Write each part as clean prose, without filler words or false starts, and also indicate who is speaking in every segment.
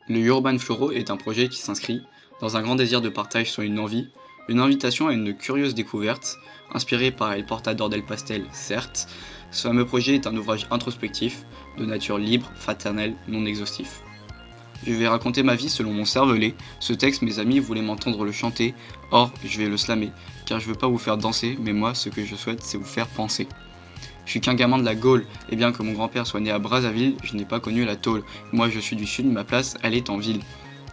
Speaker 1: Le Urban Floro est un projet qui s'inscrit dans un grand désir de partage sur une envie, une invitation à une curieuse découverte, inspirée par El Portador del Pastel, certes. Ce fameux projet est un ouvrage introspectif, de nature libre, fraternelle, non exhaustif. Je vais raconter ma vie selon mon cervelet. Ce texte, mes amis voulaient m'entendre le chanter, or je vais le slammer, car je veux pas vous faire danser, mais moi, ce que je souhaite, c'est vous faire penser. Je suis qu'un gamin de la Gaule, et bien que mon grand-père soit né à Brazzaville, je n'ai pas connu la tôle. Moi je suis du sud, ma place, elle est en ville.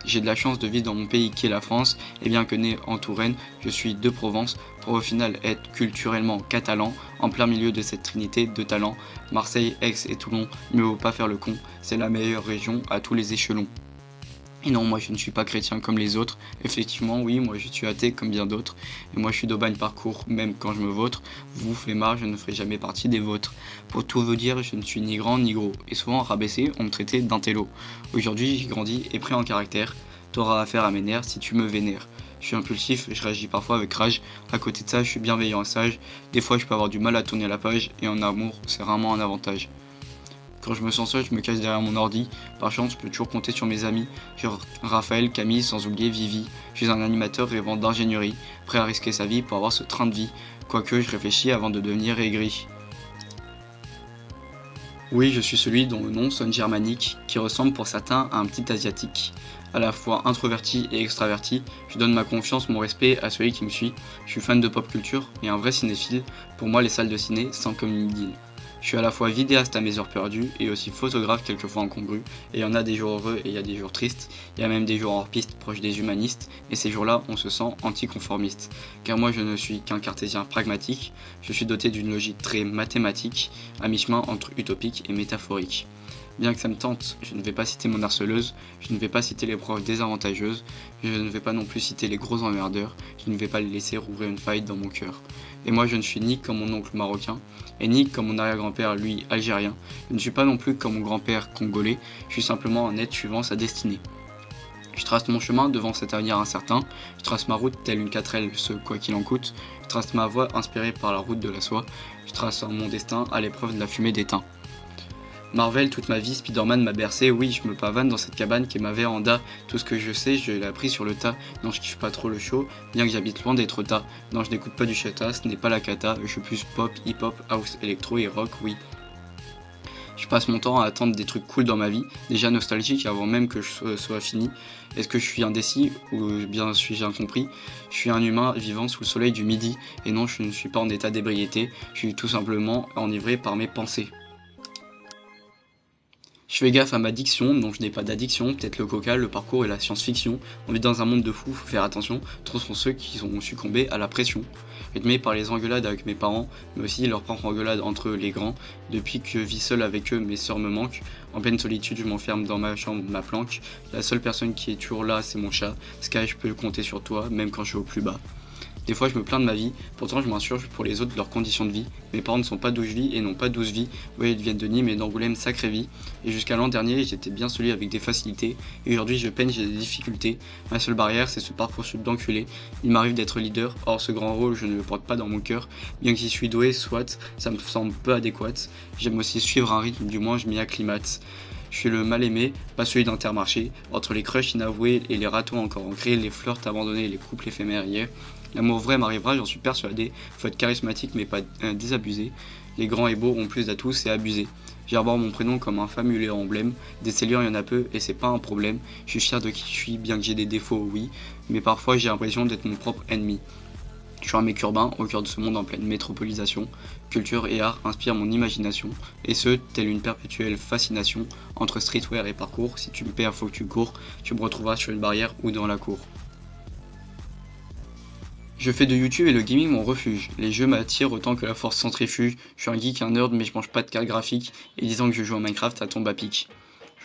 Speaker 1: J'ai de la chance de vivre dans mon pays qui est la France, et bien que né en Touraine, je suis de Provence, pour au final être culturellement catalan, en plein milieu de cette trinité de talents. Marseille, Aix et Toulon, mieux vaut pas faire le con, c'est la meilleure région à tous les échelons. Et non, moi je ne suis pas chrétien comme les autres. Effectivement, oui, moi je suis athée comme bien d'autres. Et moi je suis d'Aubagne Parcours, même quand je me vautre. Vous flemmard, je ne ferai jamais partie des vôtres. Pour tout vous dire, je ne suis ni grand ni gros. Et souvent rabaissé, on me traitait d'intello. Aujourd'hui, j'ai grandi et pris en caractère. T'auras affaire à mes nerfs si tu me vénères. Je suis impulsif, je réagis parfois avec rage. À côté de ça, je suis bienveillant et sage. Des fois, je peux avoir du mal à tourner la page. Et en amour, c'est rarement un avantage. Quand je me sens seul, je me cache derrière mon ordi. Par chance, je peux toujours compter sur mes amis, genre Raphaël, Camille, sans oublier Vivi. Je suis un animateur rêvant d'ingénierie, prêt à risquer sa vie pour avoir ce train de vie. Quoique je réfléchis avant de devenir aigri. Oui, je suis celui dont le nom sonne germanique, qui ressemble pour certains à un petit asiatique. À la fois introverti et extraverti, je donne ma confiance, mon respect à celui qui me suit. Je suis fan de pop culture et un vrai cinéphile. Pour moi, les salles de ciné sont comme une idylle. Je suis à la fois vidéaste à mes heures perdues et aussi photographe quelquefois incongru. Et il y en a des jours heureux et il y a des jours tristes. Il y a même des jours hors piste proches des humanistes. Et ces jours-là, on se sent anticonformiste. Car moi, je ne suis qu'un cartésien pragmatique. Je suis doté d'une logique très mathématique, à mi-chemin entre utopique et métaphorique. Bien que ça me tente, je ne vais pas citer mon harceleuse, je ne vais pas citer les profs désavantageuses, je ne vais pas non plus citer les gros emmerdeurs, je ne vais pas les laisser rouvrir une faille dans mon cœur. Et moi je ne suis ni comme mon oncle marocain, et ni comme mon arrière-grand-père lui algérien, je ne suis pas non plus comme mon grand-père congolais, je suis simplement un être suivant sa destinée. Je trace mon chemin devant cet avenir incertain, je trace ma route telle une 4L, ce quoi qu'il en coûte, je trace ma voie inspirée par la route de la soie, je trace mon destin à l'épreuve de la fumée d'étain. Marvel, toute ma vie, Spider-Man m'a bercé, oui, je me pavane dans cette cabane qui est ma véranda. Tout ce que je sais, je l'ai appris sur le tas. Non, je kiffe pas trop le show, bien que j'habite loin d'être tas. Non, je n'écoute pas du chata, ce n'est pas la cata, je suis plus pop, hip-hop, house, électro et rock, oui. Je passe mon temps à attendre des trucs cool dans ma vie, déjà nostalgique avant même que je sois fini. Est-ce que je suis indécis ou bien suis-je incompris? Je suis un humain vivant sous le soleil du midi, et non, je ne suis pas en état d'ébriété, je suis tout simplement enivré par mes pensées. Je fais gaffe à ma diction, non je n'ai pas d'addiction, peut-être le coca, le parcours et la science-fiction. On vit dans un monde de fous, faut faire attention, trop sont ceux qui ont succombé à la pression. Rythmé par les engueulades avec mes parents, mais aussi leurs propres engueulades entre eux les grands. Depuis que je vis seul avec eux, mes sœurs me manquent. En pleine solitude, je m'enferme dans ma chambre, ma planque. La seule personne qui est toujours là, c'est mon chat. Sky, je peux compter sur toi, même quand je suis au plus bas. Des fois, je me plains de ma vie, pourtant je m'insurge pour les autres de leurs conditions de vie. Mes parents ne sont pas d'où je vis et n'ont pas 12 vies. Oui, ils viennent de Nîmes et d'Angoulême, sacrée vie. Et jusqu'à l'an dernier, j'étais bien celui avec des facilités. Et aujourd'hui, je peine, j'ai des difficultés. Ma seule barrière, c'est ce parcours d'enculé. Il m'arrive d'être leader, or ce grand rôle, je ne le porte pas dans mon cœur. Bien que j'y suis doué, soit, ça me semble peu adéquat. J'aime aussi suivre un rythme, du moins je m'y acclimate. Je suis le mal aimé, pas celui d'Intermarché, entre les crushs inavoués et les ratons encore ancrés, les flirts abandonnés et les couples éphémères hier. L'amour vrai m'arrivera, j'en suis persuadé, faut être charismatique mais pas désabusé. Les grands et beaux ont plus d'atouts, c'est abusé. J'arbore mon prénom comme un fabuleux emblème, des seigneurs il y en a peu et c'est pas un problème. Je suis fier de qui je suis, bien que j'ai des défauts, oui, mais parfois j'ai l'impression d'être mon propre ennemi. Je suis un mec urbain au cœur de ce monde en pleine métropolisation. Culture et art inspirent mon imagination, et ce, telle une perpétuelle fascination entre streetwear et parcours. Si tu me perds, faut que tu cours, tu me retrouveras sur une barrière ou dans la cour. Je fais de YouTube et le gaming mon refuge. Les jeux m'attirent autant que la force centrifuge. Je suis un geek, un nerd, mais je mange pas de cartes graphiques, et disant que je joue à Minecraft, ça tombe à pic.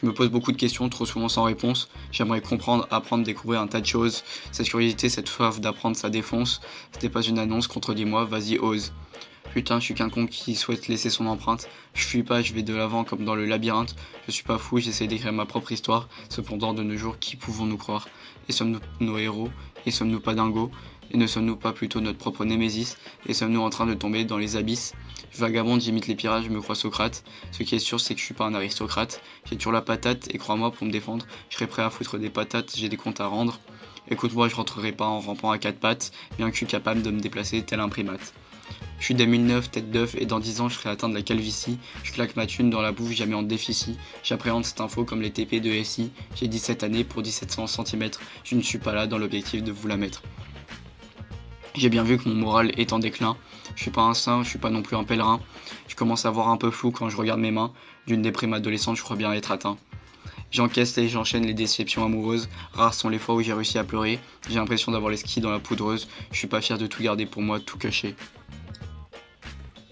Speaker 1: Je me pose beaucoup de questions, trop souvent sans réponse. J'aimerais comprendre, apprendre, découvrir un tas de choses. Cette curiosité, cette soif d'apprendre, ça défonce. C'était pas une annonce, contredis-moi, vas-y, ose. Putain, je suis qu'un con qui souhaite laisser son empreinte. Je fuis pas, je vais de l'avant comme dans le labyrinthe. Je suis pas fou, j'essaie d'écrire ma propre histoire. Cependant, de nos jours, qui pouvons-nous croire? Et sommes-nous nos héros? Et sommes-nous pas dingos? Et ne sommes-nous pas plutôt notre propre némésis, et sommes-nous en train de tomber dans les abysses? Je vagabonde, j'imite les pirates, je me crois Socrate. Ce qui est sûr, c'est que je suis pas un aristocrate. J'ai toujours la patate, et crois-moi, pour me défendre, je serai prêt à foutre des patates, j'ai des comptes à rendre. Écoute-moi, je rentrerai pas en rampant à quatre pattes, bien que je suis capable de me déplacer tel un primate. Je suis 2009, tête d'œuf, et dans 10 ans je serai atteint de la calvitie. Je claque ma thune dans la bouffe, jamais en déficit. J'appréhende cette info comme les TP de SI. J'ai 17 années pour 1700 cm. Je ne suis pas là dans l'objectif de vous la mettre. J'ai bien vu que mon moral est en déclin. Je suis pas un saint, je suis pas non plus un pèlerin. Je commence à voir un peu flou quand je regarde mes mains. D'une déprime adolescente, je crois bien être atteint. J'encaisse et j'enchaîne les déceptions amoureuses. Rares sont les fois où j'ai réussi à pleurer. J'ai l'impression d'avoir les skis dans la poudreuse. Je suis pas fier de tout garder pour moi, tout caché.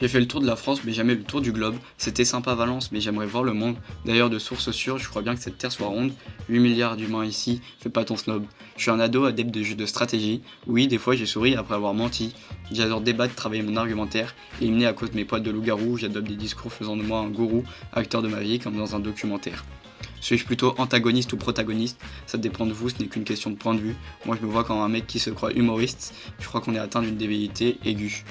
Speaker 1: J'ai fait le tour de la France, mais jamais le tour du globe. C'était sympa Valence, mais j'aimerais voir le monde. D'ailleurs, de source sûre, je crois bien que cette terre soit ronde. 8 milliards d'humains ici, fais pas ton snob. Je suis un ado adepte de jeux de stratégie. Oui, des fois j'ai souri après avoir menti. J'adore débattre, travailler mon argumentaire. Éliminé à cause de mes potes de loup-garou, j'adopte des discours faisant de moi un gourou, acteur de ma vie comme dans un documentaire. Suis-je plutôt antagoniste ou protagoniste? Ça dépend de vous, ce n'est qu'une question de point de vue. Moi je me vois comme un mec qui se croit humoriste. Je crois qu'on est atteint d'une débilité aiguë.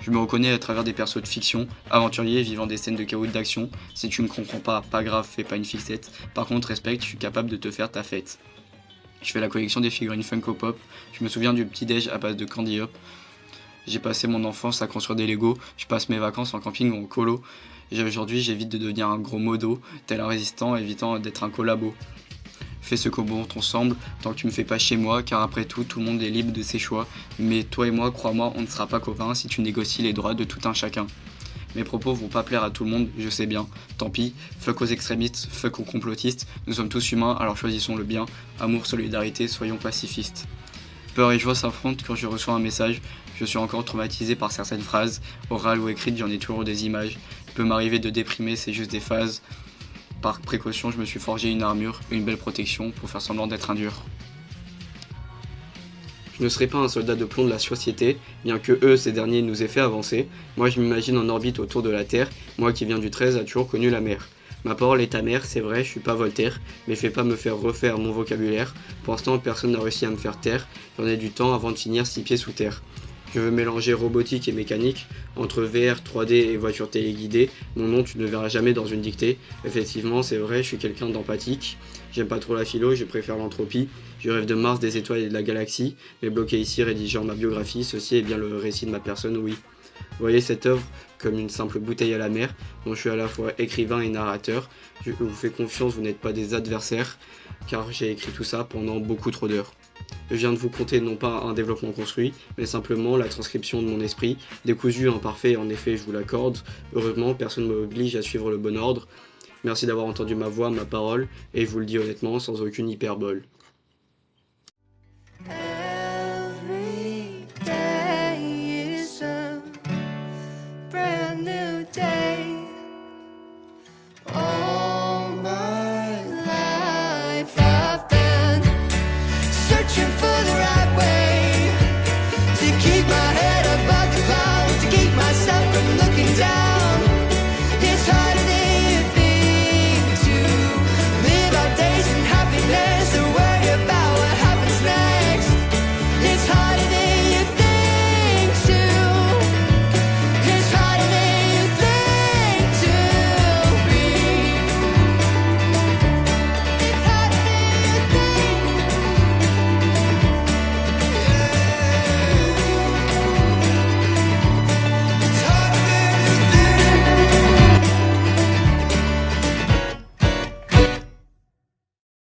Speaker 1: Je me reconnais à travers des persos de fiction, aventuriers vivant des scènes de chaos et d'action. Si tu me comprends pas grave, fais pas une fixette. Par contre, respecte, je suis capable de te faire ta fête. Je fais la collection des figurines Funko Pop. Je me souviens du petit déj à base de Candy Hop. J'ai passé mon enfance à construire des Lego. Je passe mes vacances en camping ou en colo. Et aujourd'hui, j'évite de devenir un gros modo, tel un résistant, évitant d'être un collabo. Fais ce qu'au bon t'en semble, tant que tu me fais pas chez moi, car après tout, tout le monde est libre de ses choix. Mais toi et moi, crois-moi, on ne sera pas copains si tu négocies les droits de tout un chacun. Mes propos vont pas plaire à tout le monde, je sais bien. Tant pis, fuck aux extrémistes, fuck aux complotistes. Nous sommes tous humains, alors choisissons le bien. Amour, solidarité, soyons pacifistes. Peur et joie s'affrontent quand je reçois un message. Je suis encore traumatisé par certaines phrases. Orales ou écrites, j'en ai toujours des images. Il peut m'arriver de déprimer, c'est juste des phases. Par précaution, je me suis forgé une armure, une belle protection pour faire semblant d'être un dur. Je ne serai pas un soldat de plomb de la société, bien que eux, ces derniers, nous aient fait avancer. Moi, je m'imagine en orbite autour de la Terre. Moi qui viens du 13, a toujours connu la mer. Ma parole est amère, c'est vrai, je suis pas Voltaire, mais fais pas me faire refaire mon vocabulaire. Pour l'instant, personne n'a réussi à me faire taire. J'en ai du temps avant de finir 6 pieds sous terre. Je veux mélanger robotique et mécanique, entre VR, 3D et voiture téléguidée. Mon nom, tu ne le verras jamais dans une dictée. Effectivement, c'est vrai, je suis quelqu'un d'empathique. J'aime pas trop la philo, je préfère l'entropie. Je rêve de Mars, des étoiles et de la galaxie. Mais bloqué ici, rédigeant ma biographie, ceci est bien le récit de ma personne, oui. Voyez cette œuvre comme une simple bouteille à la mer, dont je suis à la fois écrivain et narrateur. Je vous fais confiance, vous n'êtes pas des adversaires, car j'ai écrit tout ça pendant beaucoup trop d'heures. Je viens de vous conter non pas un développement construit, mais simplement la transcription de mon esprit, décousu, imparfait, en effet je vous l'accorde. Heureusement, personne ne m'oblige à suivre le bon ordre. Merci d'avoir entendu ma voix, ma parole, et je vous le dis honnêtement, sans aucune hyperbole.